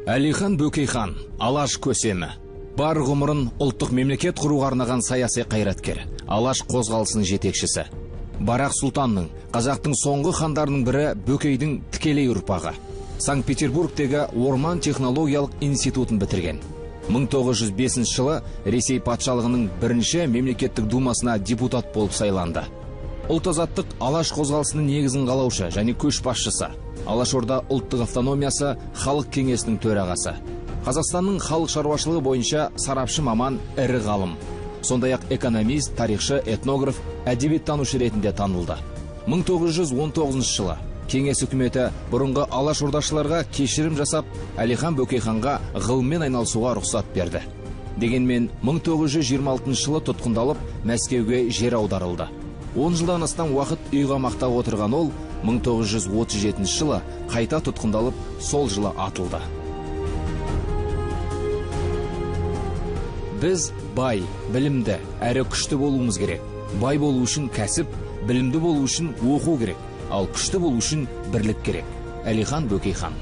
Әлихан Бөкейхан, Алаш көсемі. Бар ғұмырын ұлттық мемлекет құруға арнаған саяси қайраткер, Алаш қозғалысының жетекшісі. Барақ Сұлтанның, қазақтың соңғы хандарының бірі Бөкейдің тікелей ұрпағы. Санкт-Петербургтегі Орман технологиялық институтын бітірген. 1905 жылы Ресей патшалығының бірінші мемлекеттік думасына депутат болып сайланды. Ұлт-азаттық Алаш қозғалысының негізін қалаушы және көшбасшысы. Алашорда ұлттық автономиясы халық кеңесінің төрағасы. Қазақстанның халық шаруашылығы бойынша сарапшы маман, ірі ғалым. Сондай-ақ экономист, тарихшы, этнограф, әдебиеттанушы ретінде танылды. 1919 жылы Кеңес үкіметі бұрынғы алашордашыларға кешірім жасап, Әлихан Бөкейханға ғылыммен айналысуға рұқсат берді. Дегенмен 1926 жылы тұтқындалып, Мәскеуге жер аударылды. 10 жылдан астам уақыт үйқамақта отырған ол 1937 жылы қайта тұтқындалып, сол жылы атылды. Біз бай, білімді, әрі күшті болуымыз керек. Бай болу үшін кәсіп, білімді болу үшін оқу керек, ал күшті болу үшін бірлік керек. Әлихан Бөкейхан.